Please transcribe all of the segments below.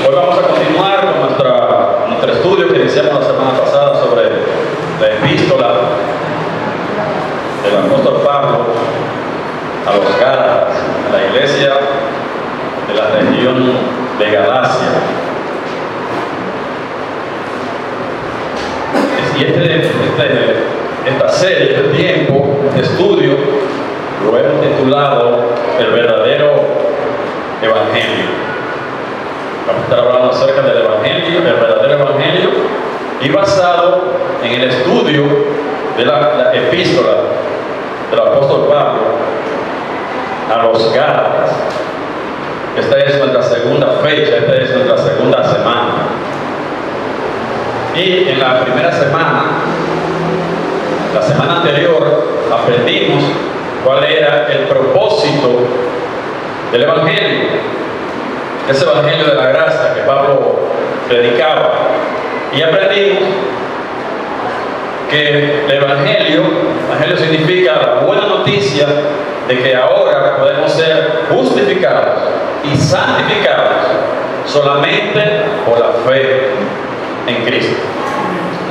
Hoy vamos a continuar con nuestro estudio que iniciamos la semana pasada sobre la epístola del apóstol Pablo a los Gálatas, a la iglesia de la región de Galacia. Y esta serie, este tiempo de estudio, lo hemos titulado El verdadero Evangelio. Vamos a estar hablando acerca del Evangelio, del verdadero Evangelio, y basado en el estudio de la epístola del apóstol Pablo a los Gálatas. Esta es nuestra segunda fecha, esta es nuestra segunda semana. Y en la primera semana, la semana anterior, aprendimos cuál era el propósito del Evangelio, ese Evangelio de la gracia que Pablo predicaba. Y aprendimos que el Evangelio significa la buena noticia de que ahora podemos ser justificados y santificados solamente por la fe en Cristo.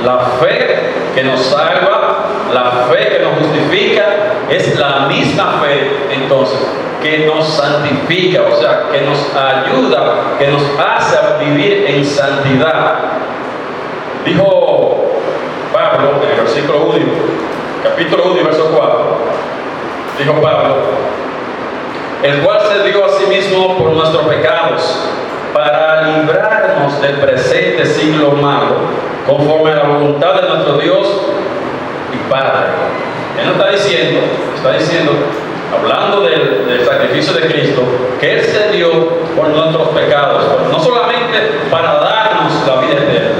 La fe que nos salva, la fe que nos justifica, es la misma fe entonces que nos santifica, o sea, que nos ayuda, que nos hace vivir en santidad. Dijo Pablo en el versículo 1, capítulo 1, verso 4, dijo Pablo: el cual se dio a sí mismo por nuestros pecados, para librarnos del presente siglo malo, conforme a la voluntad de nuestro Dios y Padre. Él no está diciendo, hablando del sacrificio de Cristo, que Él se dio por nuestros pecados, no solamente para darnos la vida eterna,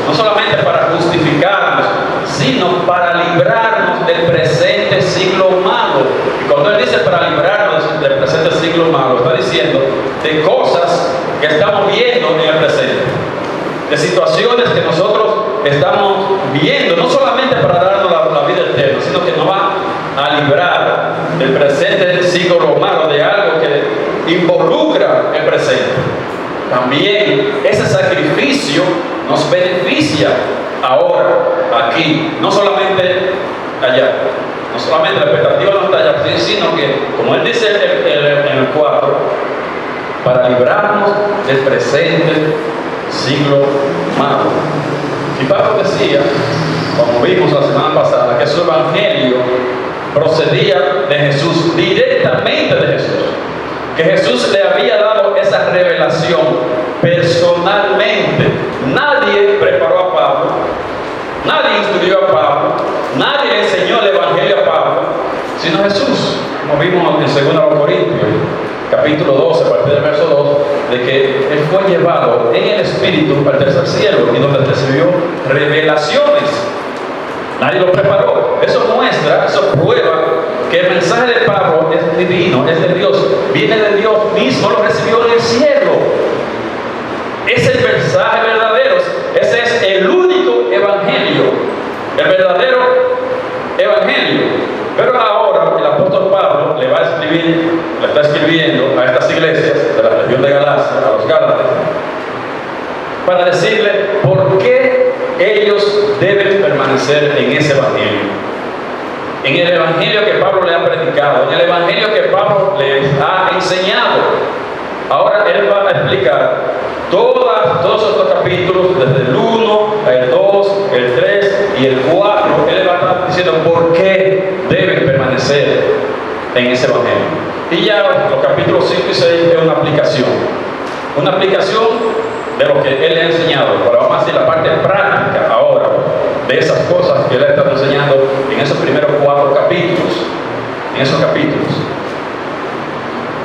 no solamente para justificarnos, sino para librarnos del presente siglo malo. Y cuando Él dice para librarnos del presente siglo malo, está diciendo de cosas que estamos viendo en el presente, de situaciones que nosotros estamos viendo, no solamente para darnos la vida eterna, sino que nos va a librar del presente siglo malo, de algo que involucra el presente. También ese sacrificio nos beneficia ahora, aquí, no solamente allá. No solamente la expectativa no está allá, sino que, como él dice en el 4, para librarnos del presente siglo malo. Y Pablo decía, como vimos la semana pasada, que su evangelio procedía de Jesús, directamente de Jesús. Que Jesús le había dado esa revelación personalmente. Nadie preparó a Pablo, nadie instruyó a Pablo, nadie le enseñó el evangelio a Pablo, sino Jesús. Como vimos en 2 Corintios, capítulo 12, a partir del verso 2, de que Él fue llevado en el Espíritu al tercer cielo y donde recibió revelaciones. Nadie lo preparó. Eso muestra, eso prueba que el mensaje de Pablo es divino, es de Dios, viene de Dios mismo, lo recibió en el cielo. Es el mensaje verdadero, ese es el único evangelio, el verdadero evangelio. Pero ahora el apóstol Pablo le está escribiendo a estas iglesias de la región de Galacia, a los Gálatas, para decirle por qué ellos deben permanecer en ese evangelio, en el evangelio que Pablo le ha predicado, en el evangelio que Pablo les ha enseñado. Ahora él va a explicar todos estos capítulos, desde el 1, el 2, el 3 y el 4. Él va a estar diciendo por qué deben permanecer en ese evangelio. Y ya los capítulos 5 y 6 es una aplicación de lo que él le ha enseñado. Pero vamos a decir la parte práctica ahora de esas cosas que él está enseñando en esos primeros 4 capítulos. En esos capítulos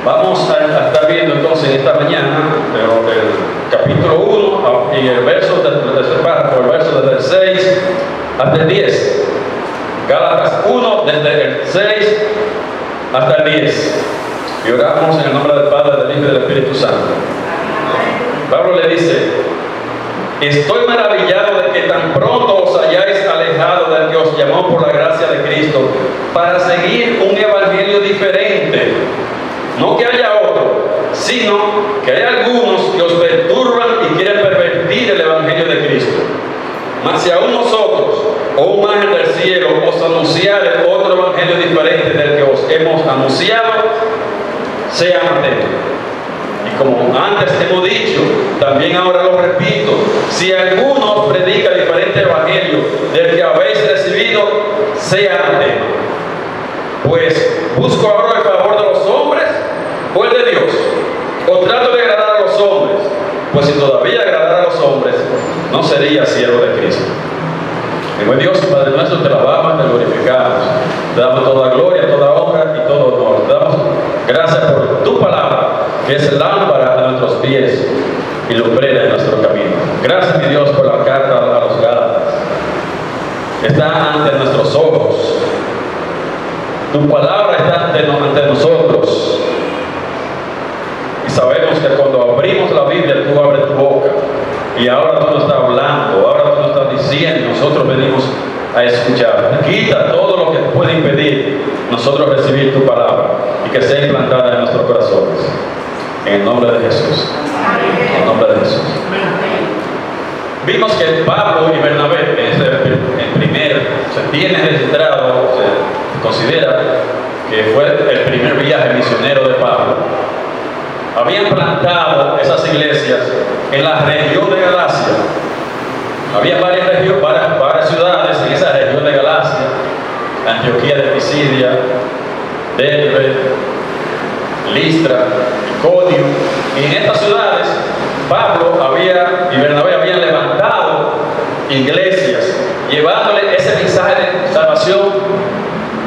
vamos a estar viendo entonces esta mañana el capítulo 1 y el verso del tercer párrafo, el verso desde el 6 hasta el 10. Gálatas 1 desde el 6 hasta el 10. Y oramos en el nombre del Padre, del Hijo y del Espíritu Santo. Pablo le dice: estoy maravillado de que tan pronto os hayáis alejado del que os llamó por la gracia de Cristo para seguir un evangelio diferente. No que haya otro, sino que hay algunos que os perturban diferente del que os hemos anunciado, sean atentos. Y como antes hemos dicho, también ahora lo repito, si alguno predica diferente evangelio del que habéis recibido, sean atentos. Pues, ¿busco ahora el favor de los hombres o el de Dios? ¿O trato de agradar a los hombres? Pues si todavía agradara a los hombres, no sería siervo de Cristo. Y buen Dios, Padre nuestro, te alabamos, te glorificamos. Te damos toda gloria, toda honra y todo honor. Te damos gracias por tu palabra, que es lámpara a nuestros pies y lumbrera en nuestro camino. Gracias, mi Dios, por la carta a los Gálatas. Está ante nuestros ojos. Tu palabra está ante nosotros. Y sabemos que cuando abrimos la Biblia, tú abres tu boca. Y ahora tú nos estás hablando, ahora tú nos estás diciendo, nosotros venimos a escuchar. Quita todo lo que puede impedir nosotros recibir tu palabra y que sea implantada en nuestros corazones. En el nombre de Jesús. En el nombre de Jesús. Vimos que Pablo y Bernabé, se tiene registrado, se considera que fue el primer viaje misionero de Pablo. Habían plantado esas iglesias en la región de Galacia. Había varias ciudades en esa región de Galacia: Antioquía de Pisidia, Derbe, Listra, Iconio. Y en estas ciudades Pablo y Bernabé habían levantado iglesias, llevándole ese mensaje de salvación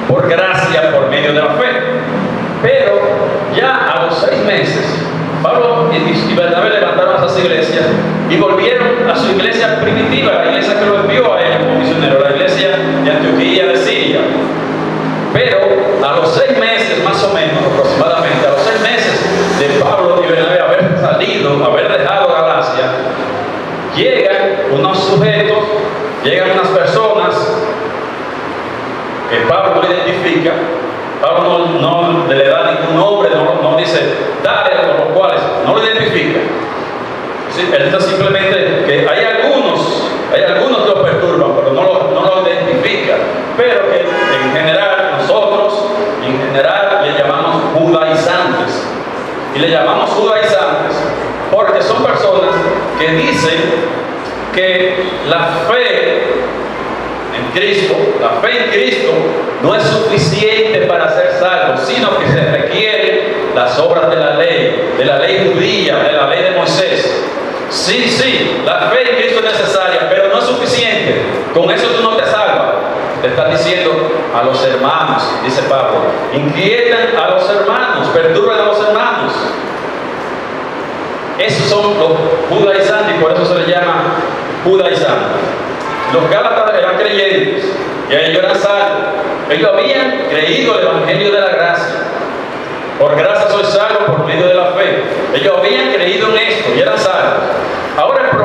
por gracia, por medio de la fe. Pero ya a los 6 meses, Pablo y Bernabé levantaron esas iglesias y volvieron a su iglesia primitiva, la iglesia que lo envió a ellos como misionero, la iglesia de Antioquía de Siria. Pero a los 6 meses, más o menos, aproximadamente, a los 6 meses de Pablo y Bernabé haber salido, haber dejado Galacia, llegan unos sujetos, llegan unas personas que Pablo no identifica. Pablo no le da ningún nombre, no dice dale a los cuales, no lo identifica. Sí, él dice simplemente que hay algunos que lo perturban, pero no lo identifica. Pero que en general nosotros, le llamamos judaizantes. Y le llamamos judaizantes porque son personas que dicen que la fe en Cristo no es suficiente para ser salvo, sino que se requieren las obras de la ley judía, de la ley de Moisés. Sí, la fe en Cristo es necesaria, pero no es suficiente. Con eso tú no te salvas. Te están diciendo a los hermanos, dice Pablo, inquietan a los hermanos, perturban a los hermanos. Esos son los judaizantes y por eso se les llama judaizantes. Los Gálatas eran creyentes y ellos eran salvos. Ellos habían creído el evangelio de la gracia. Por gracia soy salvo por medio de la fe. Ellos habían creído en esto y eran salvos. Ahora el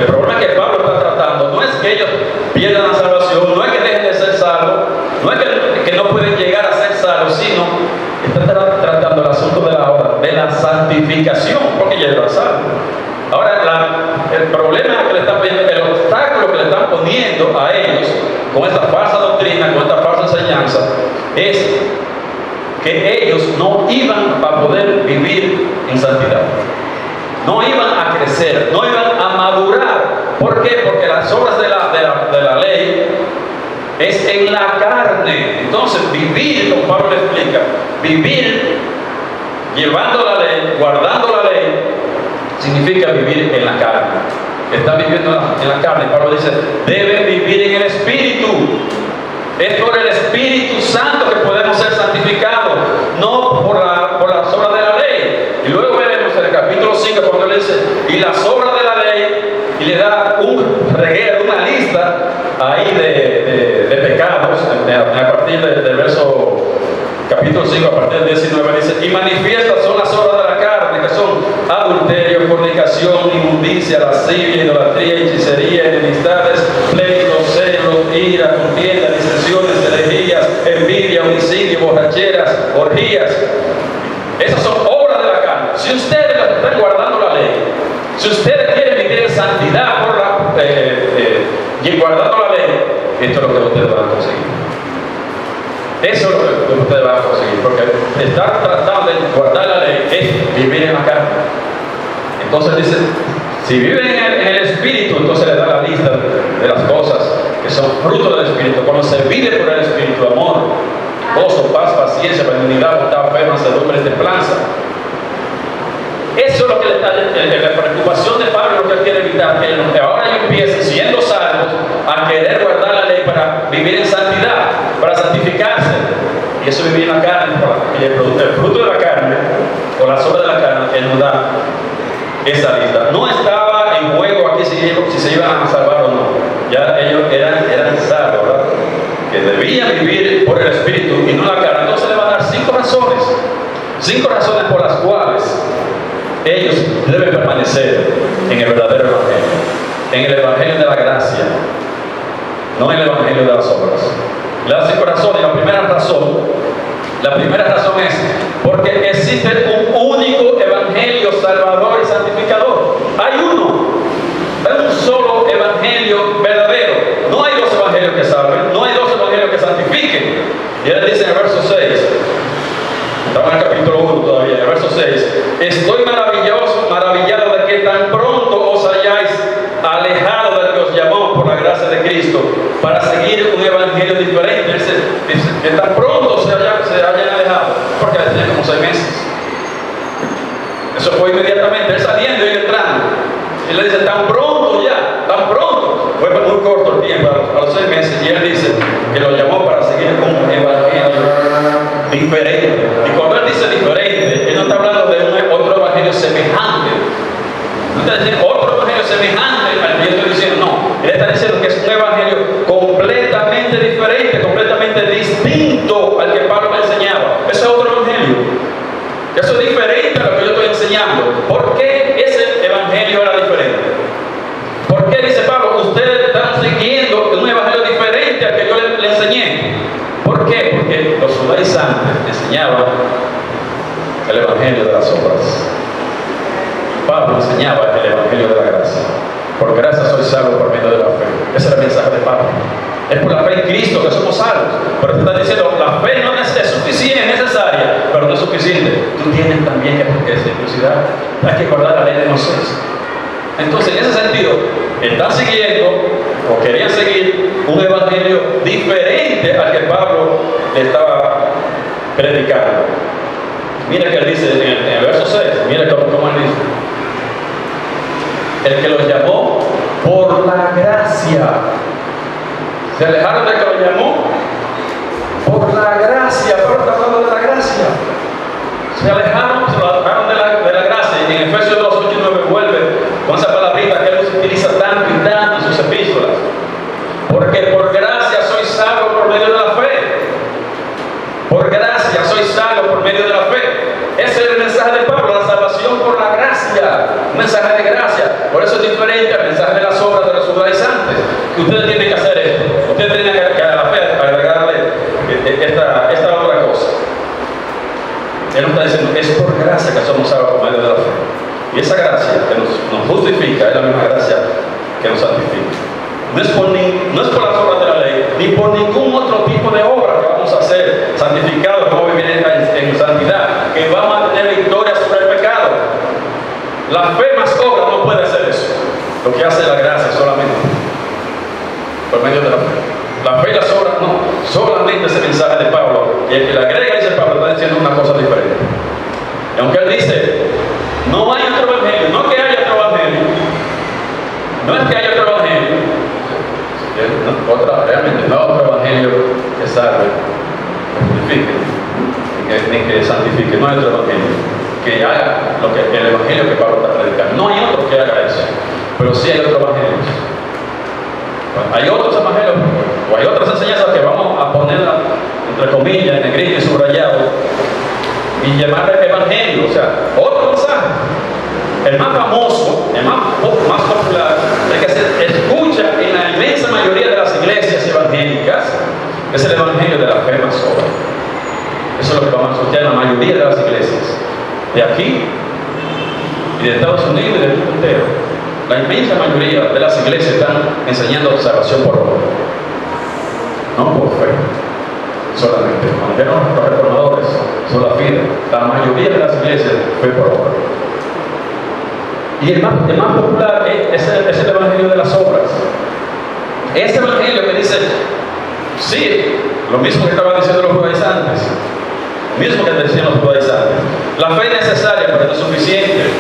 problema que Pablo está tratando no es que ellos pierdan la salvación, no es que dejen de ser salvos, no es que no pueden llegar a ser salvos, sino que está tratando el asunto de la santificación, porque ya eran salvos. Ahora, el problema que le están poniendo, el obstáculo que le están poniendo a ellos con esta falsa doctrina, con esta falsa enseñanza, es que ellos no iban a poder vivir en santidad. No iban a crecer, no iban a madurar. ¿Por qué? Porque las obras de la ley es en la carne. Entonces, vivir, como Pablo le explica, vivir llevando la ley, guardando la ley, significa vivir en la carne. Están viviendo en la carne. Pablo dice, deben vivir en el Espíritu. Es por el Espíritu Santo que podemos ser santificados, no por las obras de la ley. Y luego veremos en el capítulo 5 cuando él dice, y las obras de la ley, y le da un reguero, una lista ahí de pecados, a partir del verso capítulo 5, a partir del 19, dice, y manifiestas son las obras de la carne, que son adulterio, fornicación, inmundicia, lascivia, idolatría, hechicería, enemistades, pleitos, celos, ira, contienda, disensiones, herejías, envidia, homicidio, borracheras, orgías. Esas son obras de la carne. Si ustedes están guardando la ley, si ustedes quieren vivir en santidad y guardando la ley, esto es lo que ustedes van a conseguir. Eso es lo que ustedes van a conseguir, porque estar tratando de guardar la ley es vivir en la carne. Entonces dice, si viven en el Espíritu, entonces le da la lista de las cosas que son fruto del Espíritu. Cuando se vive por el Espíritu, amor, gozo, paz, paciencia, benignidad, bondad, fe, mansedumbre, templanza. Eso es lo que la preocupación de Pablo, lo que él quiere evitar, que ahora ellos empiecen, siendo salvos, a querer guardar la ley para vivir en santidad, para santificarse. Y eso vivir en la carne, el fruto de la carne, o las obras de la carne, él nos da esa lista. No estaba en juego aquí si se iban a salvar o no. Ya ellos eran salvos, ¿verdad? Que debían vivir por el Espíritu y no la carne. Entonces le va a dar 5 razones. 5 razones por las cuales ellos deben permanecer en el verdadero Evangelio, en el Evangelio de la gracia, no en el Evangelio de las obras. Le da 5 razones. La primera razón es porque existe un único Evangelio salvador y santificador. Hay un solo Evangelio verdadero. No hay 2 evangelios que salven, no hay 2 evangelios que santifiquen. Y él dice en el verso 6, estamos en el capítulo 1 todavía, en el verso 6, estoy maravillado de que tan pronto os hayáis alejado del que os llamó por la gracia de Cristo para seguir un evangelio diferente. Dice que tan pronto se hayan alejado, porque tenía como 6 meses. Eso fue inmediatamente, él saliendo y entrando. Y le dice, tan pronto ya, tan pronto. Fue muy corto el tiempo, a los 6 meses. Y él dice que lo llamó para seguir un evangelio diferente. Y cuando él dice diferente, él no está hablando de otro evangelio semejante. No está diciendo otro evangelio semejante al que yo estoy diciendo, no. Él está diciendo que es un evangelio completamente diferente, completamente distinto al que Pablo me enseñaba. Eso es otro evangelio. Eso es diferente a lo que yo estoy enseñando. ¿Por qué ese evangelio era diferente? ¿Por qué dice Pablo, ustedes están siguiendo un evangelio diferente al que yo le enseñé? ¿Por qué? Porque los judaizantes enseñaban el evangelio de las obras. Pablo enseñaba el evangelio de la gracia. Por gracia soy salvo por medio de la fe. Ese era el mensaje de Pablo. Es por la fe en Cristo que somos salvos. Pero te está diciendo, la fe no es suficiente, es necesaria, pero no es suficiente. Tú tienes también que circuncidar. Hay que guardar la ley de Moisés. Entonces, en ese sentido, están siguiendo, o querían seguir, un evangelio diferente al que Pablo estaba predicando. Mira que él dice en el verso 6, mira cómo él dice. El que los llamó por la gracia. Se alejaron del que los llamó por la gracia. Pablo está hablando de la gracia. Se alejaron de la gracia. Y en Efesios 2, 8 y 9 vuelve con esa palabrita que él utiliza tanto y tanto en sus epístolas. Porque por gracia soy salvo por medio de la fe. Por gracia soy salvo por medio de la fe. Ese es el mensaje de Pablo, la salvación por la gracia. Un mensaje de gracia. Por eso es diferente al mensaje de las obras de los judaizantes. Que ustedes tienen que hacer esto. Ustedes tienen que a la fe agregarle esta otra cosa. Él nos está diciendo, es por gracia que somos salvos por medio de la fe. Y esa gracia que nos justifica es la misma gracia que nos santifica. No es por las obras de la ley, ni por ningún otro tipo de obra que vamos a hacer santificados, vamos a vivir en santidad, que vamos a tener victoria sobre el pecado. La fe más obra no puede hacer eso. Lo que hace la gracia solamente por medio de la fe. La fe y las obras no, solamente ese mensaje de Pablo. Y el que le agrega, dice Pablo, está diciendo una cosa diferente. Y aunque él dice, no hay otro evangelio, no que haya otro evangelio, no es que haya otro evangelio, realmente no otro evangelio que salve, que justifique, ni que santifique, no hay otro evangelio que haga el evangelio que Pablo está predicando. No hay otro que haga eso, pero sí hay otros evangelios. Hay otros evangelios, o hay otras enseñanzas que vamos a poner entre comillas, en negrito y subrayado, y llamarle evangelio, o sea, otro mensaje. El más famoso, el más popular, el que se escucha en la inmensa mayoría de las iglesias evangélicas, es el evangelio de la fe más obra. Eso es lo que vamos a escuchar en la mayoría de las iglesias, de aquí y de Estados Unidos y del mundo entero. La inmensa mayoría de las iglesias están enseñando salvación por obra, no por fe. solamente. Cuando vieron los reformadores, sola fide, la mayoría de las iglesias fue por obra. Y el más popular es el evangelio de las obras. Ese evangelio que dice, sí, lo mismo que estaban diciendo los judaizantes, lo mismo que decían los judaizantes. La fe es necesaria, pero no es suficiente.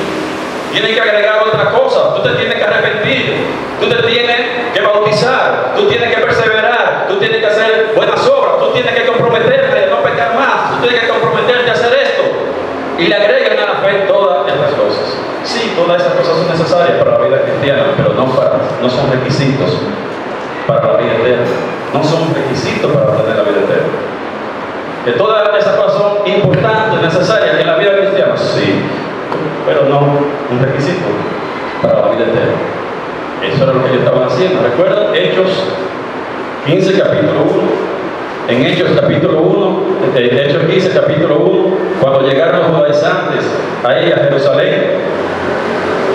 Tienes que agregar otra cosa. Tú te tienes que arrepentir, tú te tienes que bautizar, tú tienes que perseverar, tú tienes que hacer buenas obras, tú tienes que comprometerte a no pecar más, tú tienes que comprometerte a hacer esto. Y le agregan a la fe todas estas cosas. Sí, todas esas cosas son necesarias para la vida cristiana, pero no son requisitos para la vida eterna. No son requisitos para obtener la vida eterna. Que todas esas cosas son importantes, necesarias en la vida cristiana, sí, pero no un requisito para la vida eterna. Eso era lo que ellos estaban haciendo. ¿Recuerdan? Hechos 15, capítulo 1. En Hechos capítulo 1, Hechos 15, capítulo 1, cuando llegaron los judaizantes ahí a Jerusalén,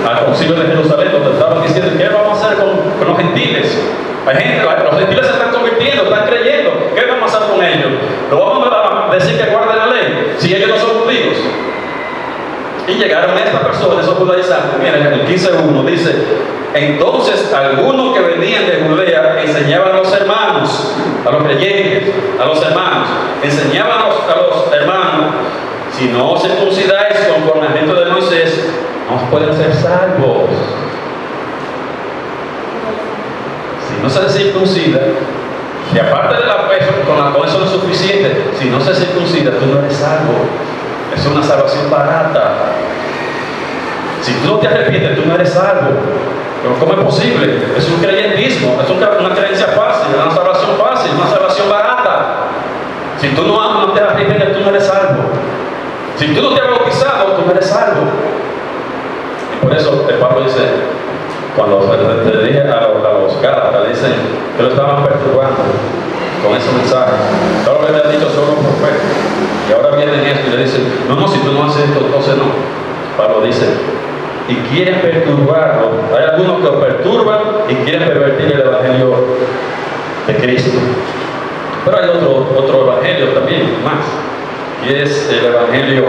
al concilio de Jerusalén, donde estaban diciendo, ¿qué vamos a hacer con los gentiles? Los gentiles se están convirtiendo, están creyendo, ¿qué vamos a hacer con ellos? ¿Lo vamos a decir que guarden la ley si ellos no son judíos? Y llegaron estas personas, esos judaizantes. Miren, en el 15:1 dice, entonces algunos que venían de Judea enseñaban a los hermanos, a los creyentes, a los hermanos, enseñaban a los hermanos, si no os circuncidáis conforme al rito de Moisés, no pueden ser salvos. Si no se circuncida, y aparte de la fe, con eso no es suficiente, si no se circuncida, tú no eres salvo. Es una salvación barata. Si tú no te arrepientes, tú no eres salvo. Pero ¿cómo es posible? Es un creyentismo, es una creencia fácil, una salvación fácil, una salvación barata. Si tú no te arrepientes, tú no eres salvo. Si tú no te has bautizado, tú no eres salvo. Y por eso el Pablo dice, cuando se dirige a los Gálatas, dicen que lo estaban perturbando con ese mensaje. Claro, le habían dicho solo por fe. Y ahora vienen esto y le dicen, no, si tú no haces esto, entonces no. Pablo dice, y quieren perturbarlo. Hay algunos que lo perturban y quieren pervertir el evangelio de Cristo. Pero hay otro evangelio también, más, y es el evangelio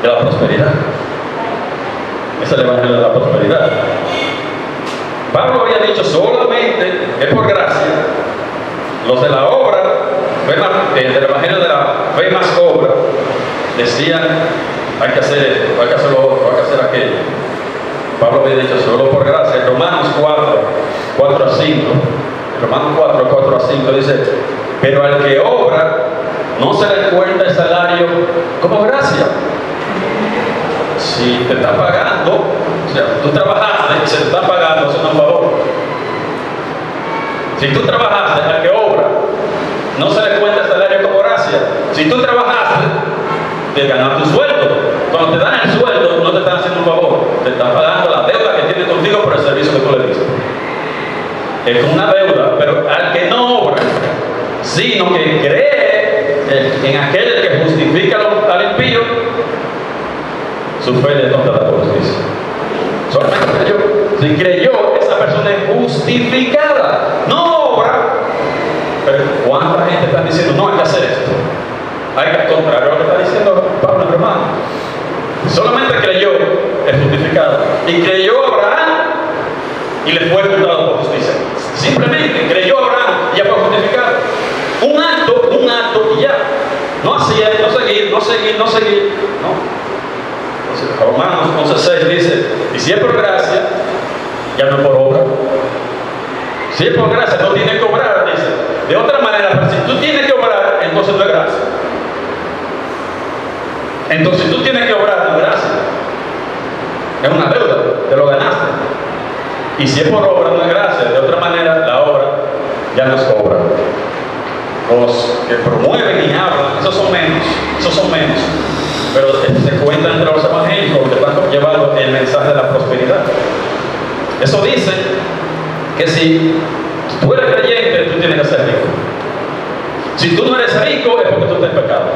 de la prosperidad. Es el evangelio de la prosperidad. Pablo había dicho solamente es por gracia. Los de la obra, del evangelio de la fe más obra, decían hay que hacer esto, hay que hacer lo otro, hay que hacer aquello. Pablo había dicho solo por gracia. En Romanos 4 a 5, en Romanos 4 a 5 dice, pero al que obra no se le cuenta el salario como gracia. Si te está pagando, o sea, tú trabajaste y se te está pagando, eso no es un favor. Si tú trabajaste, al que obra no se le cuenta el salario como gracia. Si tú trabajaste, te ganas tu sueldo. Cuando te dan el sueldo, no te están haciendo un favor, te están pagando la deuda que tiene contigo por el servicio que tú le diste. Es una deuda, pero al que no obra, sino que cree en aquel que justifica al impío, su fe le nota la justicia. Solamente creyó. Si creyó, esa persona es justificada. No obra. Pero ¿cuánta gente está diciendo no hay que hacer esto? Hay que, al contrario a lo que está diciendo Pablo, hermano. Solamente creyó, es justificado. Y creyó Abraham y le fue juzgado por justicia. Simplemente creyó Abraham y ya fue justificado. Un acto y ya. No hacía, no seguir. No. Romanos 11:6 dice, y si es por gracia, ya no es por obra. Si es por gracia, no tienes que obrar, dice. De otra manera, pero si tú tienes que obrar, entonces no es gracia. Entonces, si tú tienes que obrar, no es gracia. Es una deuda, te lo ganaste. Y si es por obra, no es gracia. De otra manera, la obra ya no es obra. Los que promueven y hablan, esos son menos. Pero se cuenta entre los evangélicos que están llevando el mensaje de la prosperidad. Eso dice que si tú eres creyente, tú tienes que ser rico. Si tú no eres rico, es porque tú estás en pecado.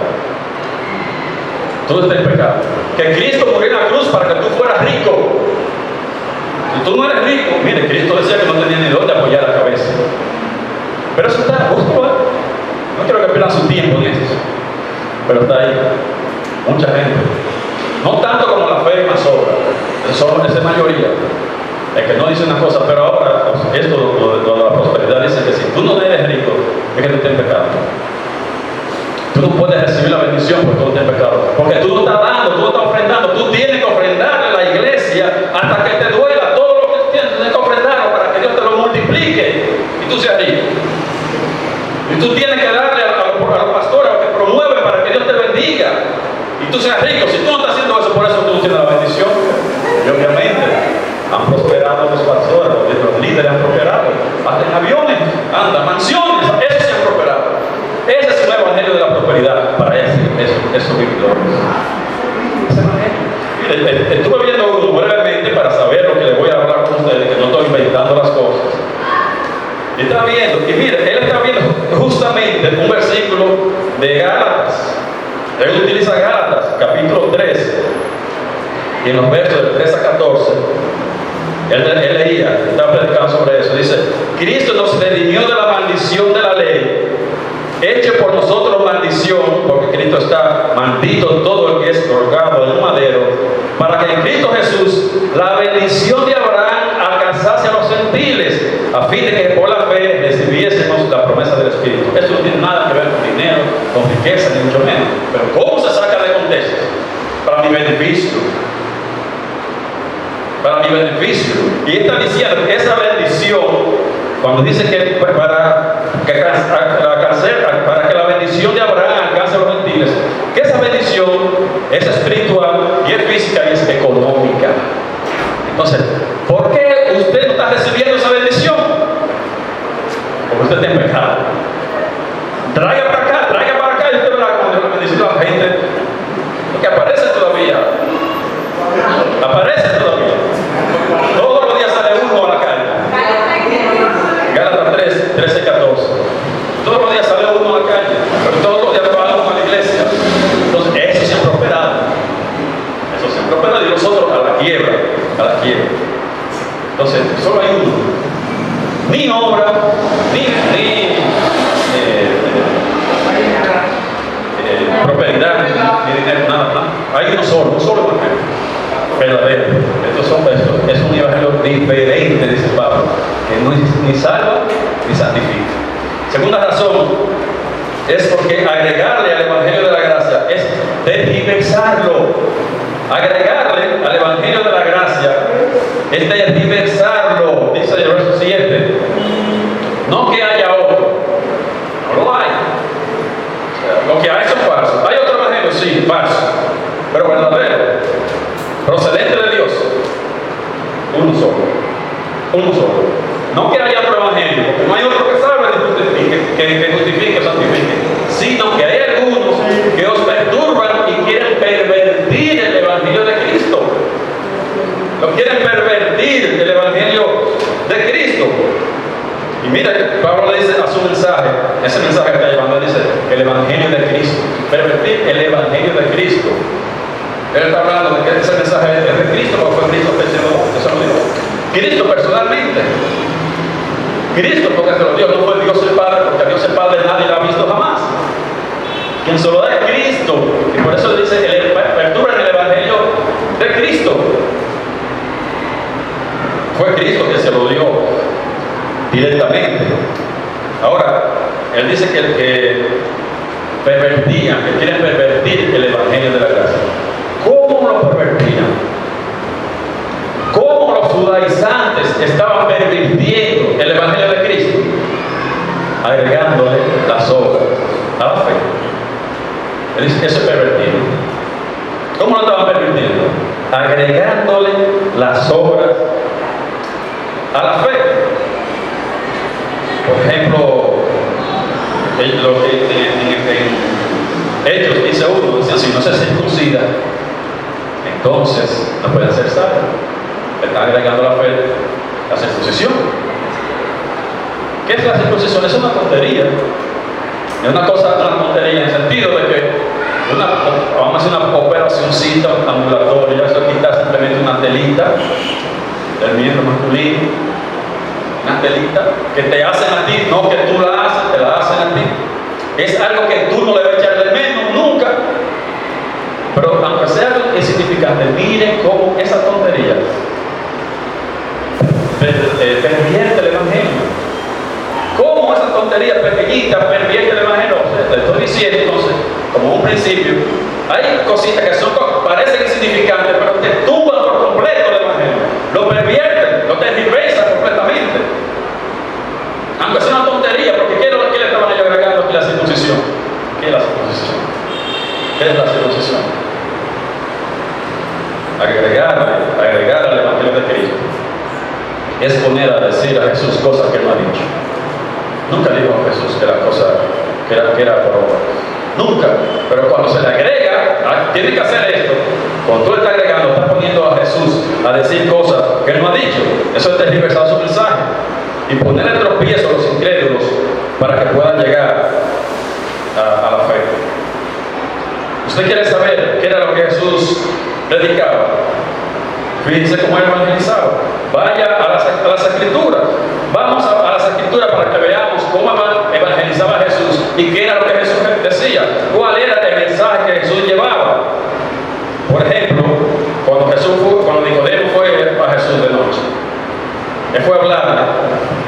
Tú estás en pecado. Que Cristo murió en la cruz para que tú fueras rico. Si tú no eres rico, mire, Cristo decía que no tenía ni dónde apoyar la cabeza. Pero eso está justo, ¿eh? pierdan su tiempo en esto. Pero está ahí. Mucha gente. No tanto como la fe más obra. Esa es mayoría. El que no dice una cosa, pero ahora, esto lo de la prosperidad dice que si tú no eres rico, es que tú estás en pecado. Tú no puedes recibir la bendición porque tú estás en pecado. Porque tú no estás dando, tú no estás ofrendando. Tú tienes que ofrendarle a la iglesia hasta que te duela. Todo lo que tienes que ofrendarlo para que Dios te lo multiplique y tú seas rico. Y tú tienes que darle a los pastores, a los que promueven para que Dios te bendiga y tú seas rico. Si tú no estás haciendo eso, por eso tú no tienes la bendición. Y obviamente han prosperado los pastores, los líderes han prosperado, hasta en aviones, andan, mansiones, esos se han prosperado. Ese es un evangelio de la prosperidad para esos vividores. Ese evangelio. Mire, estuve viendo uno brevemente para saber lo que les voy a hablar con ustedes, que no estoy inventando las cosas. Y está viendo, y mire, él está viendo justamente un versículo de Gálatas. Él utiliza Gálatas, capítulo 3, y en los versos del 3 a 14. Él leía, estaba predicando sobre eso. Dice: Cristo nos redimió de la maldición de la ley, hecho por nosotros maldición, porque Cristo está maldito todo el que es colgado en un madero, para que en Cristo Jesús la bendición de Abraham alcanzase a los gentiles, a fin de que por la fe recibiésemos la promesa del Espíritu. Esto no tiene nada que ver con dinero, con riqueza, ni mucho menos. Pero ¿cómo se saca de contexto? Para mi beneficio. Para mi beneficio. Y está diciendo que esa bendición, cuando dice que para que la bendición de Abraham alcance a los gentiles, que esa bendición es espiritual y es física y es económica. Entonces, ¿por qué usted no está recibiendo esa bendición? Porque usted está en pecado. Traiga para acá y usted verá cómo Dios le bendice a la gente. Porque aparece todavía. Todos los días sale uno a la calle. Gálatas 3, 13 y 14. Todos los días sale uno a la calle, pero todos los días va uno a la iglesia. Entonces, eso se ha prosperado. Y los otros a la quiebra. Entonces, solo hay uno. Ni obra, ni prosperidad, ni dinero, nada. Hay uno solo evangelio. Verdadero. Es un evangelio diferente, dice Pablo, que no ni salva ni santifica. Segunda razón es porque agregarle al evangelio de la gracia es tergiversarlo. Agregarle al evangelio de la gracia es tergiversarlo. Dice el verso 7: no que haya otro, no lo hay. Lo que hay son falsos. Hay otro evangelio, sí, falso, pero verdadero, procedente de Dios. Uno solo. No que haya otro evangelio, porque no hay otro que salve que justifique o santifique, sino que hay algunos que os perturban y quieren pervertir el evangelio de Cristo. Quieren pervertir el evangelio de Cristo. Y mira, Pablo le dice a su mensaje, ese mensaje que está llevando, dice el evangelio de Cristo. Pervertir el evangelio de Cristo. Él está hablando de que ese mensaje es de Cristo, porque fue Cristo que se lo dio. Cristo personalmente. Cristo porque se lo dio, no fue Dios el Padre, porque a Dios el Padre nadie lo ha visto jamás. Quien se lo da es Cristo. Y por eso dice que perturba en el evangelio de Cristo. Fue Cristo que se lo dio directamente. Ahora, él dice que pervertían, que quieren pervertir el evangelio de la gracia. ¿Cómo lo pervertían? ¿Cómo los judaizantes estaban pervirtiendo el evangelio de Cristo? Agregándole las obras a la fe. Él dice, eso es pervertido. ¿Cómo lo estaban pervirtiendo? Agregándole las obras a la fe. Por ejemplo, lo que en Hechos dice uno, dice, si no se circuncida, entonces no puede ser salvo. Están agregando a la fe la circuncisión. ¿Qué es la circuncisión? Es una tontería. Es una tontería en el sentido de que vamos a hacer una operacióncita ambulatoria, eso quita simplemente una telita del miembro masculino, una telita que te hacen a ti, no que tú la haces, te la hacen a ti. es algo que tú no le vas a echar de menos nunca. Pero aunque sea insignificante, miren cómo esa tontería pervierte el Evangelio. Cómo esa tontería pequeñita pervierte el Evangelio. O sea, te estoy diciendo entonces, como un principio, hay cositas que parecen insignificantes, pero te tumban por completo el Evangelio. Lo pervierten, lo tergiversan completamente. Aunque sea una tontería, porque ¿qué le estaban ellos agregando aquí la circuncisión? ¿Qué es la circuncisión? ¿Qué es la circuncisión? Agregar al Evangelio de Cristo es poner a decir a Jesús cosas que no ha dicho. Nunca dijo a Jesús que era cosa que era por obra. Nunca. Pero cuando se le agrega, tiene que hacer esto. Cuando tú le estás agregando, estás poniendo a Jesús a decir cosas que él no ha dicho. Eso es tergiversar su mensaje y ponerle tropiezo a los incrédulos para que puedan llegar a la fe. ¿Usted quiere saber qué era lo que Jesús predicaba? Fíjense cómo él evangelizaba. Vaya a las Escrituras. Vamos a las Escrituras para que veamos cómo evangelizaba Jesús y qué era lo que Jesús decía. ¿Cuál era el mensaje que Jesús llevaba? Por ejemplo, cuando Nicodemo fue a Jesús de noche, él fue a hablarle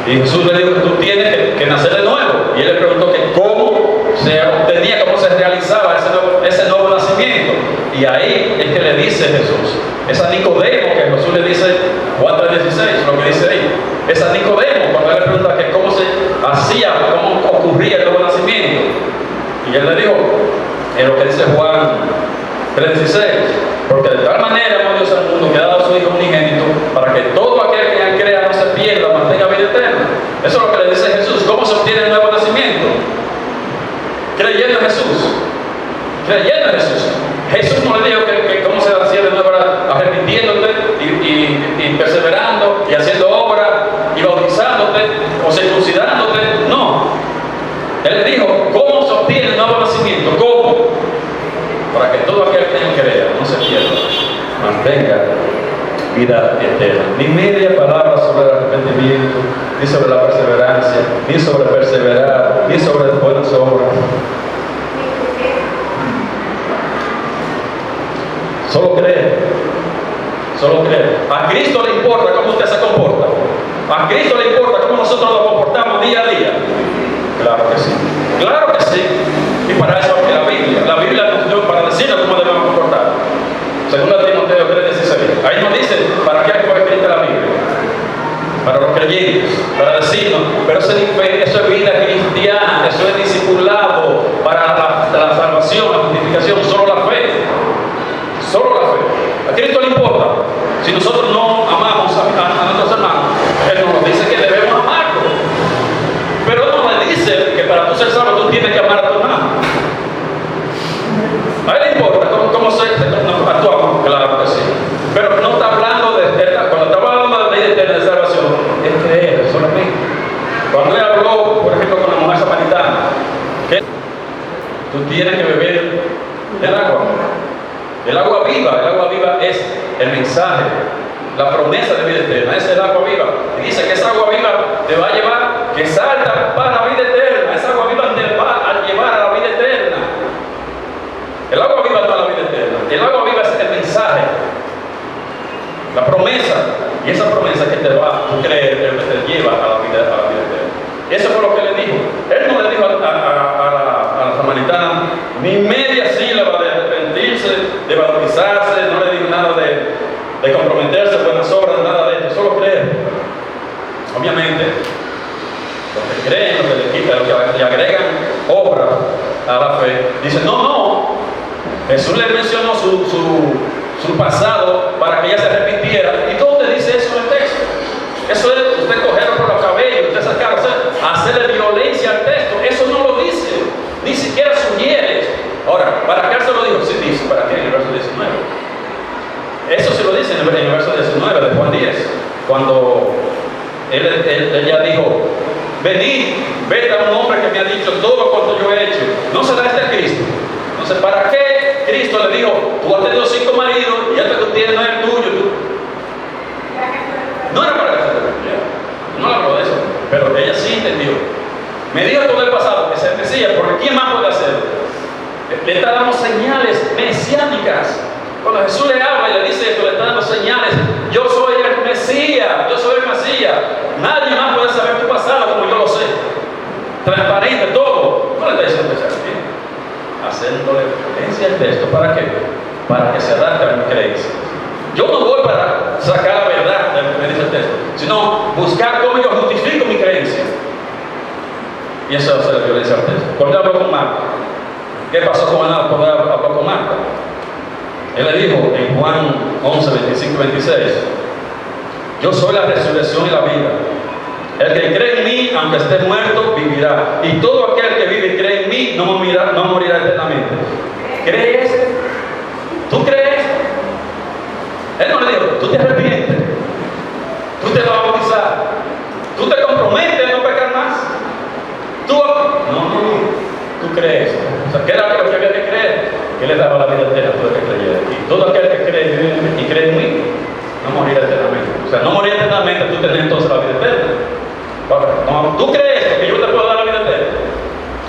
y Jesús le dijo que tú tienes que nacer de nuevo. Y él le preguntó que cómo se obtenía, cómo se realizaba ese nuevo nacimiento. Y ahí es que le dice Jesús, es a Nicodemo que Jesús le dice, Juan 3:16, lo que dice ahí. Es a Nicodemo cuando él le pregunta que cómo se hacía, cómo ocurría el nuevo nacimiento. Y él le dijo, en lo que dice Juan 3:16, porque de tal manera amó Dios al mundo que ha dado a su Hijo unigénito para que todo aquel que en él crea no se pierda, mantenga vida eterna. Eso es lo que le dice Jesús. ¿Cómo se obtiene el nuevo nacimiento? Creyendo en Jesús. Creyendo en Jesús. Jesús no le dijo que cómo se hacía de nuevo, arrepintiéndote y perseverando y haciendo obra y bautizándote o circuncidándote. No. Él le dijo, ¿cómo se obtiene el nuevo nacimiento? ¿Cómo? Para que todo aquel que en él crea no se pierda, mantenga vida eterna. Ni media palabra sobre el arrepentimiento, ni sobre la perseverancia, ni sobre perseverar, ni sobre buenas obras. Solo creer. Solo creer. A Cristo le importa cómo usted se comporta. A Cristo le importa cómo nosotros nos comportamos día a día. Claro que sí. Claro que sí. Y para eso es la Biblia. La Biblia nos dio para decirnos cómo debemos comportar. Según Timoteo 3:16. Ahí nos dice para qué fue escrita la Biblia. Para los creyentes. Para decirnos, pero eso es vida cristiana. Eso es discipulado para la salvación, la justificación. Solo la fe. Solo la fe. A Cristo le importa. Si nosotros no amamos a nuestros hermanos, Él nos dice que debemos amarlos. Pero Él no le dice que para tú ser salvo tú tienes que amar a tu hermano. A Él le importa cómo actuamos, claro que sí. Pero no está hablando cuando está hablando de la ley eterna de salvación, es creer solamente. Cuando Él habló, por ejemplo, con la mujer samaritana, que tú tienes que beber el agua. El agua viva es el mensaje, la promesa de vida eterna, es el agua viva. Y dice que esa agua viva te va a llevar, que salta para la vida eterna. Esa agua viva te va a llevar a la vida eterna. El agua viva no es la vida eterna. El agua viva es el mensaje, la promesa. Y esa promesa que te va a creer, que te lleva a la vida eterna. Eso fue lo que le dijo. Él no le dijo a la samaritana ni media sílaba de arrepentirse, de bautizarse, no le dijo nada de comprometerse, buenas obras, nada de esto, solo creer. Obviamente, los que creen, los que le agregan obra a la fe, dicen, no, Jesús le mencionó su pasado para que ella se arrepintiera. ¿Y dónde dice eso en el texto? Eso es usted cogerlo por los cabellos, usted sacarlo, hacerle violencia al texto. Eso no lo dice, ni siquiera sugiere eso. Ahora, ¿para qué se lo dijo? Sí dice, ¿para qué? En el verso 19. Eso se lo dice en el verso 19 de Juan 10, cuando ella dijo, venid, ved a un hombre que me ha dicho todo cuanto yo he hecho. ¿No será este Cristo? Entonces, ¿para qué Cristo le dijo, tú has tenido 5 maridos y este que tú tienes no es el tuyo? No era para que se arrepintiera. No habló de eso, pero ella sí entendió Me dijo todo el pasado que es el Mesías, porque ¿quién más puede hacerlo? Le está dando señales mesiánicas. Cuando Jesús le habla y le dice esto, le está dando señales. Yo soy el Mesías, yo soy el Mesías. Nadie más puede saber tu pasado como yo lo sé. Transparente, todo. No le está diciendo que sea así. Haciéndole referencia al texto, ¿para qué? Para que se adapte a mi creencia. Yo no voy para sacar la verdad de lo que me dice el texto, sino buscar cómo yo justifico mi creencia. Y eso es la violencia al texto. Cuando hablo con Marta, ¿qué pasó con Ana cuando habló con Marta? Él le dijo en Juan 11, 25 y 26, yo soy la resurrección y la vida. El que cree en mí, aunque esté muerto, vivirá. Y todo aquel que vive y cree en mí, no morirá eternamente. ¿Crees? ¿Tú crees? Él no le dijo, tú te arrepientes, tú te vas a bautizar, tú te comprometes a no pecar más. Tú crees. O sea, ¿qué era lo que había que creer? Que le daba la vida eterna a todo el que creyera. Y todo aquel que cree y cree en mí, no morirá eternamente. O sea, no morirá eternamente, tú tendrás entonces la vida eterna. No, ¿tú crees que yo te puedo dar la vida eterna?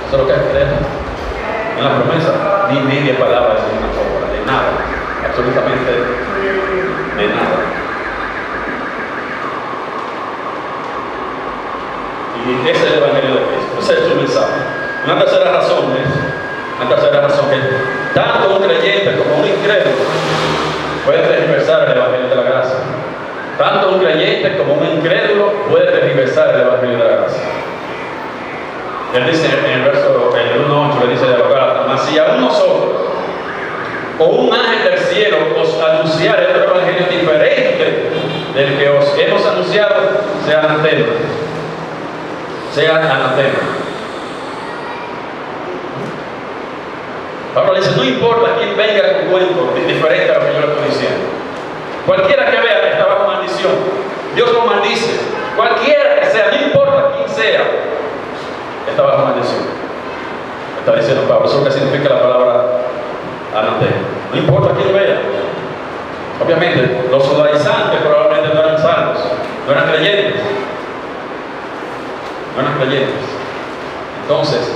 Eso es lo que hay que creer. En la promesa, ni media palabra es una palabra, de nada. Absolutamente de nada. Y ese es el Evangelio de Cristo. Ese es su mensaje. Una tercera razón que tanto un creyente como un incrédulo puede tergiversar el Evangelio de la gracia. Tanto un creyente como un incrédulo puede tergiversar el Evangelio de la gracia. Él dice en el verso 1.8, le dice a los Gálatas, mas si aún nosotros o un ángel del cielo os anunciare otro Evangelio diferente del que os hemos anunciado, sea anatema. Sea anatema. Pablo dice, no importa quién venga con cuento diferente a lo que yo le estoy diciendo. Cualquiera que vea que está bajo maldición, Dios lo maldice. Cualquiera que sea, no importa quién sea, está bajo maldición. Está diciendo Pablo, eso es lo que significa la palabra anatema. No importa quién vea. Obviamente, los judaizantes probablemente no eran salvos, no eran creyentes. No eran creyentes. Entonces,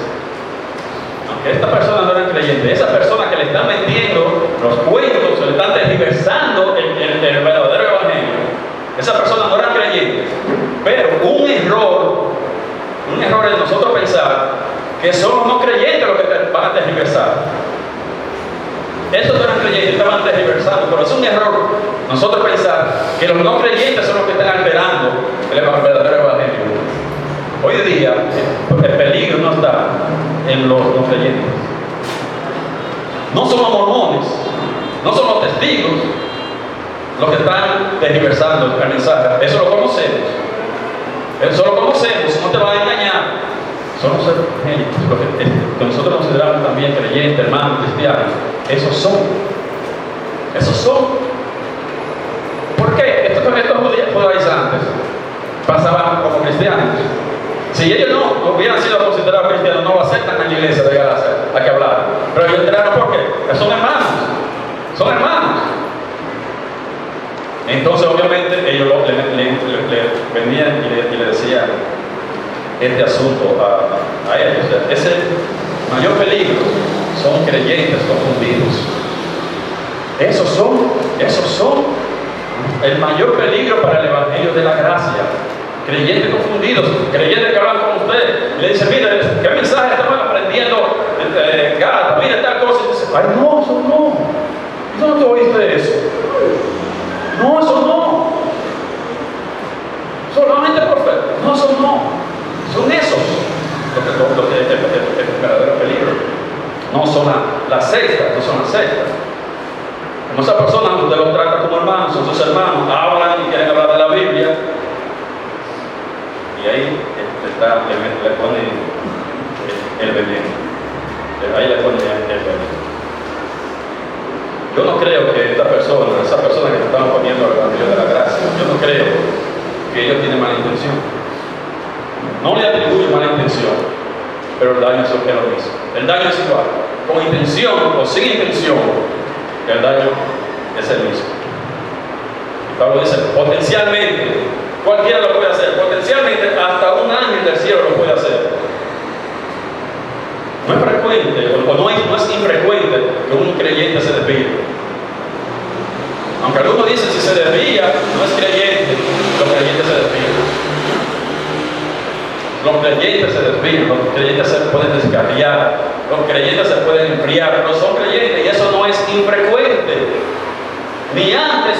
aunque esta persona no era creyente, esa persona que le está metiendo los cuentos, se le están tergiversando el verdadero evangelio, esa persona no era creyente. Pero un error es nosotros pensar que son los no creyentes los que van a tergiversar. Estos no eran creyentes, estaban tergiversando, pero es un error nosotros pensar que los no creyentes son los que están alterando el verdadero evangelio. Hoy día el peligro no está en los no creyentes. No son los mormones, no son los testigos los que están tergiversando el mensaje. Eso lo conocemos. Eso lo conocemos, no te va a engañar. Son los evangélicos, los que nosotros consideramos también creyentes, hermanos, cristianos. Esos son. ¿Por qué? Estos judaizantes pasaban como cristianos. Si ellos no hubieran sido considerados cristianos, no lo aceptan en la iglesia de Galacia a que hablar. Pero ellos entraron ¿por qué? Son hermanos. Entonces, obviamente, ellos le venían y le decían este asunto a ellos. O sea, ese mayor peligro son creyentes confundidos. Esos son el mayor peligro para el Evangelio de la gracia. Creyentes confundidos, creyentes que hablan con usted, le dicen, mira, ¿qué mensaje estaban aprendiendo? Gata, mira tal cosa, y dice, ay no, eso no. ¿Y dónde te oíste eso? No, eso no. Solamente por fe. No, eso no. Son esos lo que es el verdadero peligro. No son las sectas, no son las sectas. Como esas personas usted los trata como hermanos, son sus hermanos, hablan y quieren hablar de la Biblia. Y ahí le ponen el veneno. Ahí le ponen el veneno. Yo no creo que esa persona que se están poniendo al Evangelio de la gracia, yo no creo que ellos tienen mala intención. No le atribuyo mala intención, pero el daño es lo mismo. El daño es igual. Con intención o sin intención, el daño es el mismo. Y Pablo dice, potencialmente, cualquiera lo puede hacer. Potencialmente, hasta un ángel del cielo lo puede hacer. frecuente, o no es infrecuente que un creyente se desvíe. Aunque algunos dicen si se desvía, no es creyente, los creyentes se desvían. Los creyentes se desvían, los creyentes se pueden descarriar, los creyentes se pueden enfriar, pero son creyentes y eso no es infrecuente. Ni antes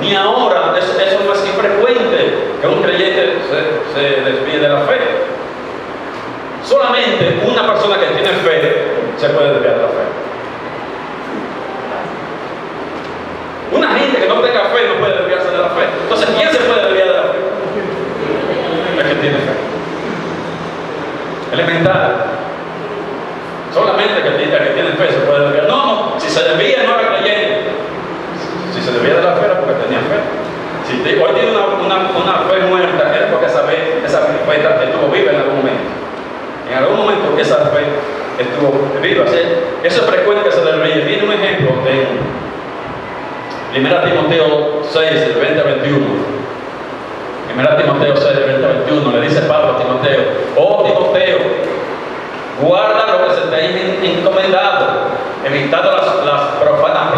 ni ahora, eso no es infrecuente que un creyente se desvíe de la fe. Solamente una persona que tiene fe se puede desviar de la fe. Una gente que no tenga fe no puede desviarse de la fe. Entonces, ¿quién se puede desviar de la fe? El que tiene fe. Elemental. Solamente el que tiene fe se puede desviar. No, si se desvía no era creyente. Si se desvía de la fe era porque tenía fe. Si hoy tiene una fe muerta, es porque esa fe estuvo viva en algún momento. En algún momento esa fe estuvo viva. ¿Sí? Eso es frecuente que se desvíe. Viene un ejemplo de 1 Timoteo 6, del 20 al 21. 1 Timoteo 6, del 20 al 21, le dice Pablo a Timoteo: oh Timoteo, guarda lo que se te ha encomendado, evitando las profanas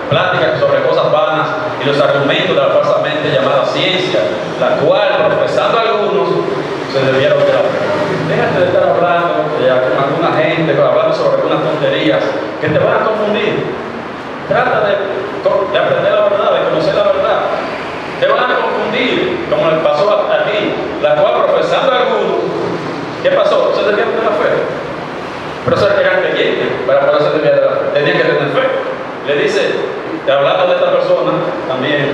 pláticas sobre cosas vanas y los argumentos de la falsamente llamada ciencia, la cual, profesando algunos, se desviaron de la fe. Déjate de estar hablando con alguna gente, hablando sobre algunas tonterías que te van a confundir. Trata de aprender la verdad, de conocer la verdad. Te van a confundir, como le pasó aquí, la cual profesando algunos, ¿qué pasó? Se desviaron de la fe. Pero eso eran creyentes, para poder desviar de la fe. Tenían que tener fe. Le dice, hablando de esta persona también,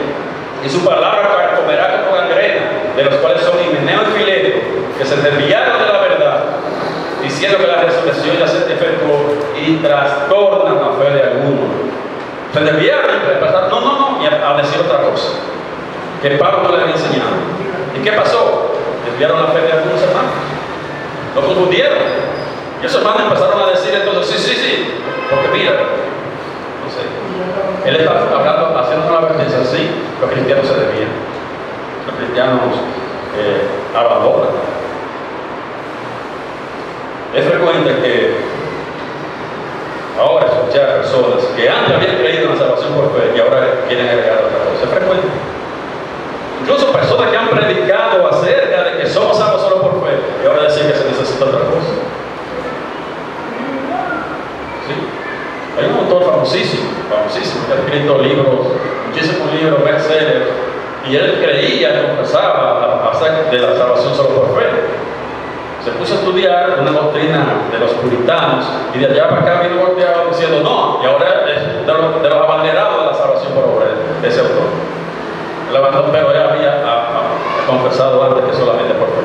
y su palabra comerá como gangrena, de los cuales son Himeneo y Fileto, que se desviaron de la verdad, diciendo que la resurrección ya se efectuó y trastornan la fe de algunos. Se desviaron y pasaron, y a decir otra cosa, que Pablo no le había enseñado. ¿Y qué pasó? Desviaron la fe de algunos hermanos. Lo confundieron. Y esos hermanos empezaron a decir entonces, sí, porque mira, no sé, él está hablando, haciendo una advertencia, sí, los cristianos se desvían. Los cristianos abandonan. Es frecuente que ahora escuchar a personas que antes habían creído en la salvación por fe y ahora quieren agregar otra cosa. Es frecuente. Incluso personas que han predicado acerca de que somos salvos solo por fe y ahora decir que se necesita otra cosa. ¿Sí? Hay un autor famosísimo, que ha escrito libros, muchísimos libros, bestsellers, y él creía, confesaba acerca de la salvación solo por fe. Se puso a estudiar una doctrina de los puritanos y de allá para acá vino volteado diciendo no, y ahora es de los abanderados de la salvación por obra de ese autor. El abandono, pero él había confesado antes que solamente por fe.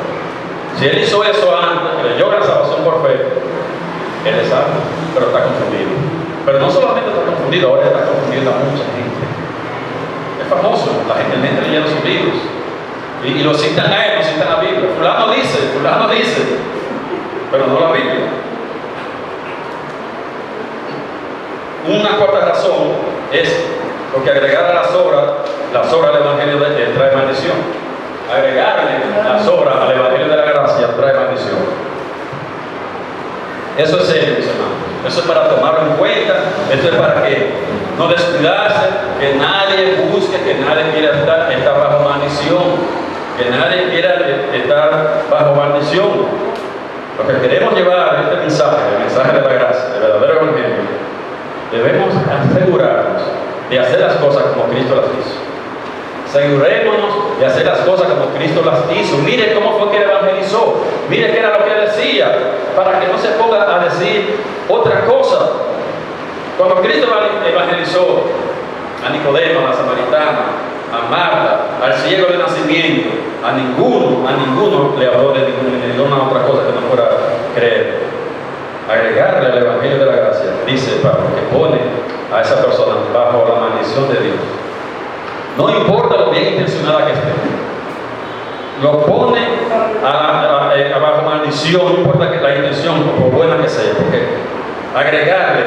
Si él hizo eso antes, creyó en la salvación por fe, él es salvo, pero está confundido. Pero no solamente está confundido, ahora está confundiendo a mucha gente. Es famoso, la gente leyendo sus libros. Y lo citan a él, lo citan a la Biblia. Fulano dice, pero no la Biblia. Una cuarta razón es porque agregar a las obras del Evangelio trae maldición. Agregarle las obras al Evangelio de la gracia trae maldición. Eso es serio, mis hermanos. Eso es para tomarlo en cuenta. Esto es para que no descuidarse, que nadie busque, que nadie quiera estar bajo maldición. Que nadie quiera estar bajo maldición. Lo que queremos llevar este mensaje, el mensaje de la gracia, el verdadero evangelio, debemos asegurarnos de hacer las cosas como Cristo las hizo. Asegurémonos de hacer las cosas como Cristo las hizo. Mire cómo fue que él evangelizó. Mire qué era lo que él decía, para que no se ponga a decir otra cosa. Cuando Cristo evangelizó a Nicodemo, a la samaritana, a Marta, al ciego de nacimiento, a ninguno le habló de ninguna otra cosa que no fuera creer. Agregarle al Evangelio de la gracia, dice Pablo, que pone a esa persona bajo la maldición de Dios. No importa lo bien intencionada que esté, lo pone bajo maldición, no importa que la intención, por buena que sea, porque agregarle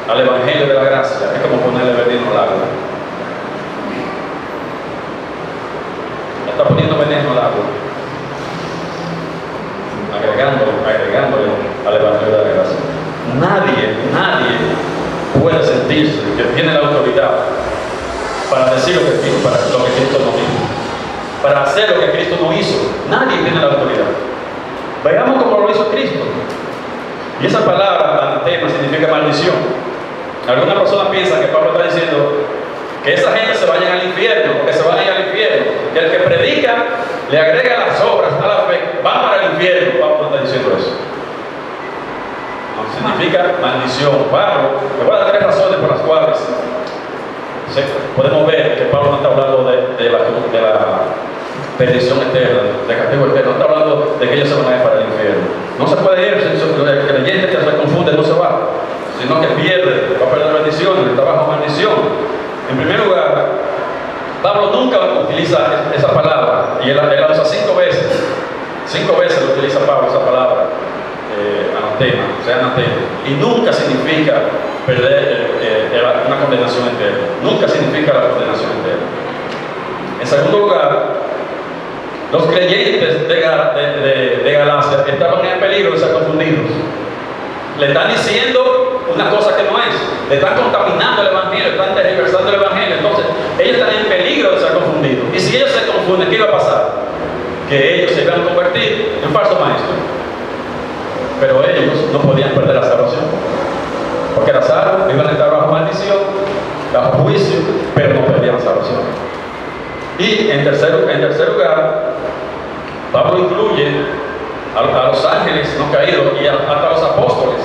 al Evangelio de la gracia es como ponerle veneno al agua. Está poniendo veneno al agua, agregándole al Evangelio de la gracia. para decir lo que Cristo no dijo, para hacer lo que Cristo no hizo. Nadie tiene la autoridad. Veamos cómo lo hizo Cristo. Y esa palabra, anatema, significa maldición. Algunas personas piensan que Pablo está diciendo que esa gente se vayan al infierno, que se vayan al infierno, que el que predica le agrega las obras a la fe, van para el infierno. Pablo no está diciendo eso. No significa maldición. Pablo, le voy a dar 3 razones por las cuales podemos ver que Pablo no está hablando de la perdición eterna, de castigo eterno. No está hablando de que ellos se van a ir para el infierno. No se puede ir, el creyente que se confunde no se va, sino que pierde, va a perder la bendición, está bajo maldición. En primer lugar, Pablo nunca utiliza esa palabra, y él la usa 5 veces. 5 veces lo utiliza Pablo esa palabra, anatema, o sea, anatema. Y nunca significa perder una condenación eterna. Nunca significa la condenación eterna. En segundo lugar, los creyentes de Galacia estaban en peligro de ser confundidos. Le están diciendo una cosa que no es. Le están contaminando el Evangelio, están tergiversando el Evangelio. Entonces, ellos están en peligro de ser confundidos. Y si ellos se confunden, ¿qué iba a pasar? Que ellos se iban a convertir en falsos maestros. Pero ellos no podían perder la salvación. Porque era salvo, iban a estar bajo maldición, bajo juicio, pero no perdían la salvación. Y en tercer lugar, Pablo incluye a los ángeles no caídos y hasta los apóstoles.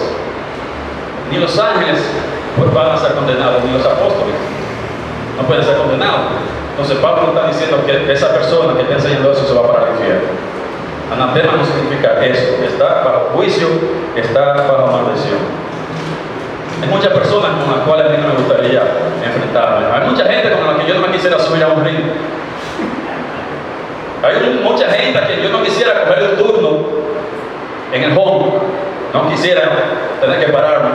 Ni los ángeles pues van a ser condenados, ni los apóstoles no pueden ser condenados. Entonces Pablo está diciendo que esa persona que está enseñando eso se va para el infierno. Anatema no significa eso, está bajo juicio, está bajo maldición. Hay muchas personas con las cuales a mí no me gustaría enfrentarme. Hay mucha gente con la que yo no me quisiera subir a un ring. Hay mucha gente a quien yo no quisiera coger un turno en el home. No quisiera tener que pararme.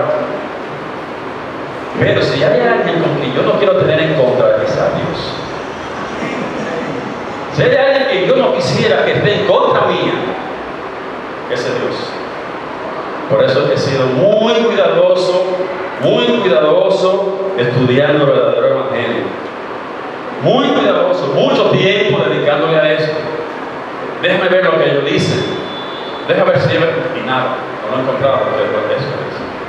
Pero si hay alguien con quien yo no quiero tener en contra, es a Dios. Si hay alguien que yo no quisiera que esté en contra mía, ese es Dios. Por eso he sido muy cuidadoso estudiando el verdadero Evangelio. Muy cuidadoso, mucho tiempo dedicándole a eso. Déjame ver lo que ellos dicen. Déjame ver si y nada, no lo he encontrado porque eso.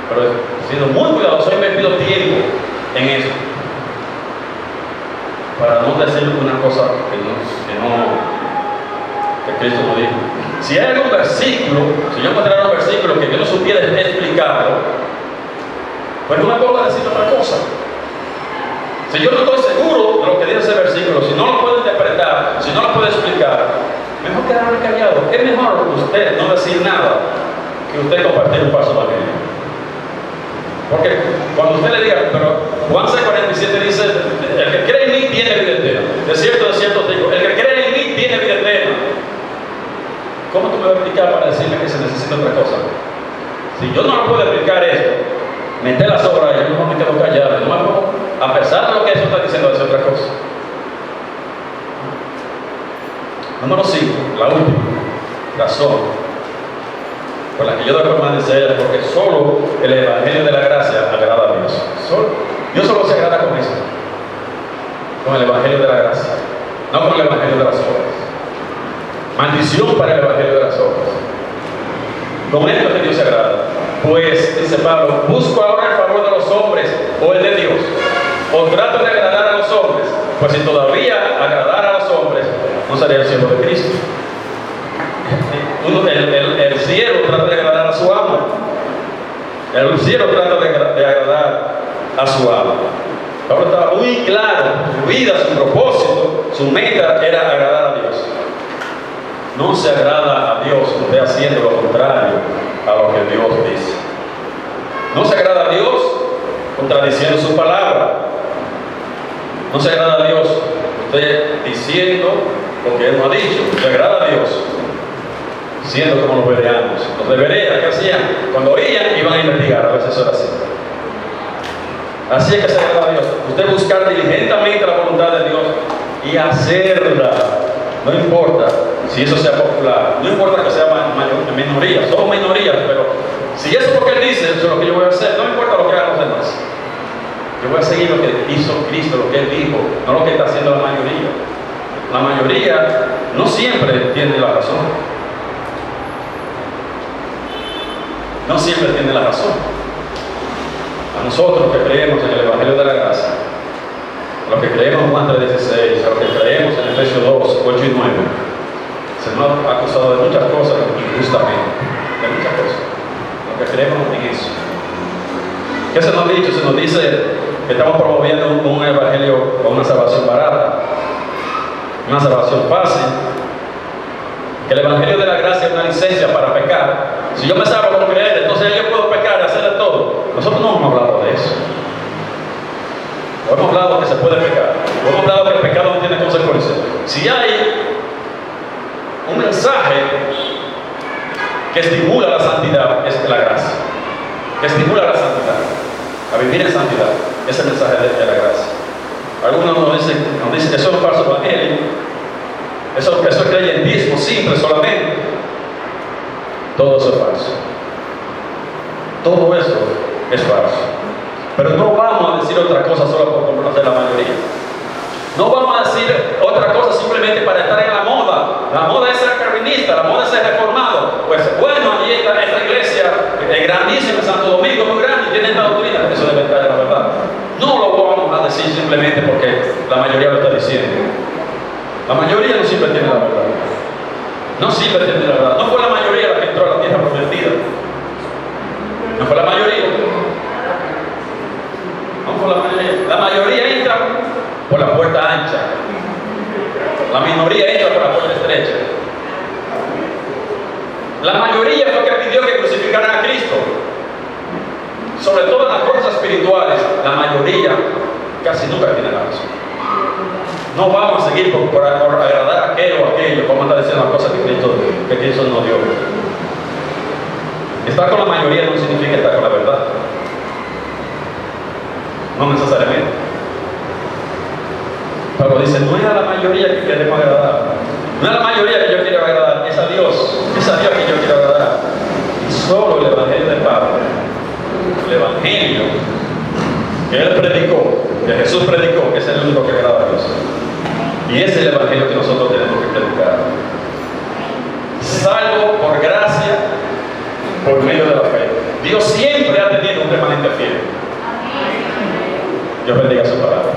Pero he sido muy cuidadoso, he invertido tiempo en eso. Para no decir una cosa que Cristo no dijo. Si hay algún versículo, si yo encontrara un versículo que yo no supiera explicarlo, pues no me puedo decir otra cosa. Si yo no estoy seguro de lo que dice ese versículo, si no lo puedo interpretar, si no lo puedo explicar, mejor quedarme callado. Es mejor usted no decir nada que usted compartir un falso evangelio. Porque cuando usted le diga, pero Juan 6:47 dice, el que cree en mí tiene vida eterna. De cierto digo, el que cree en mí tiene vida eterna. ¿Cómo tú me vas a explicar para decirme que se necesita otra cosa? Si yo no le puedo explicar esto, meter las obras y yo no me quedo callado, no me puedo, a pesar de lo que eso está diciendo, decir otra cosa. Número 5, la última razón por la que yo debo permanecer, porque solo el Evangelio de la gracia agrada a Dios. Dios solo se agrada con eso, con el Evangelio de la gracia, no con el Evangelio de las obras. Maldición para el Evangelio de las obras. Con esto es que Dios se agrada. Pues, dice Pablo, busco ahora el favor de los hombres o el de Dios, o trato de agradar a los hombres, pues si todavía agradara a los hombres, no sería el siervo de Cristo. El siervo trata de agradar a su amo. El siervo trata de agradar a su amo. Pablo estaba muy claro, su vida, su propósito, su meta era agradar a Dios. No se agrada a Dios usted haciendo lo contrario a lo que Dios dice. No se agrada a Dios contradiciendo su palabra. No se agrada a Dios usted diciendo lo que Él no ha dicho. Se agrada a Dios siendo como los bereanos. Los de Berea, ¿qué hacían? Cuando oían, iban a investigar. A veces eso era así. Así es que se agrada a Dios. Usted buscar diligentemente la voluntad de Dios y hacerla. No importa si eso sea popular, no importa que sea minoría, somos minorías, pero si eso es lo que Él dice, eso es lo que yo voy a hacer, no importa lo que hagan los demás. Yo voy a seguir lo que hizo Cristo, lo que Él dijo, no lo que está haciendo la mayoría. La mayoría no siempre tiene la razón. No siempre tiene la razón. A nosotros que creemos en el Evangelio de la Gracia, a los que creemos en Juan 3:16, a los que creemos en Efesios 2, 8 y 9, se nos ha acusado de muchas cosas injustamente, de muchas cosas. Los que creemos en eso. ¿Qué se nos ha dicho? Se nos dice que estamos promoviendo un evangelio o una salvación barata, una salvación fácil, que el evangelio de la gracia es una licencia para pecar. Si yo me salvo por creer, entonces yo puedo pecar y hacer de todo. Nosotros no hemos hablado de eso. O hemos hablado que se puede pecar, o hemos hablado que el pecado no tiene consecuencias. Si hay un mensaje que estimula la santidad, es la gracia. Que estimula la santidad, a vivir en santidad, ese mensaje de la gracia. Algunos nos dicen que eso es un falso evangelio, eso es creyentismo simple solamente. Todo eso es falso. Todo eso es falso. Pero no vamos a decir otra cosa solo por complacer la mayoría. No vamos a decir otra cosa simplemente para estar en la moda. La moda es ser calvinista, la moda es ser reformado. Pues bueno, allí está esta iglesia grandísima en Santo Domingo, muy grande, y tiene esta doctrina. Eso debe estar en la verdad. No lo vamos a decir simplemente porque la mayoría lo está diciendo. La mayoría no siempre tiene la verdad. No siempre tiene la verdad. No fue la mayoría la que entró a la tierra prometida. No fue la mayoría. No fue la mayoría. La mayoría entra por la puerta ancha. La minoría entra por la puerta estrecha. La mayoría fue que pidió que crucificaran a Cristo. Sobre todo en las cosas espirituales, la mayoría casi nunca tiene la razón. No vamos a seguir por agradar a aquello o aquello. Vamos a estar diciendo las cosas que Cristo nos dio. Estar con la mayoría no significa estar con la verdad. No necesariamente. Pablo dice, no es a la mayoría que queremos agradar. No es a la mayoría que yo quiero agradar, es a Dios. Es a Dios que yo quiero agradar. Y solo el Evangelio de Pablo, el Evangelio que él predicó, que Jesús predicó, que es el único que agrada a Dios. Y ese es el Evangelio que nosotros tenemos que predicar. Salvo por gracia, por medio de la fe. Dios siempre ha tenido un remanente fiel. Dios bendiga su palabra.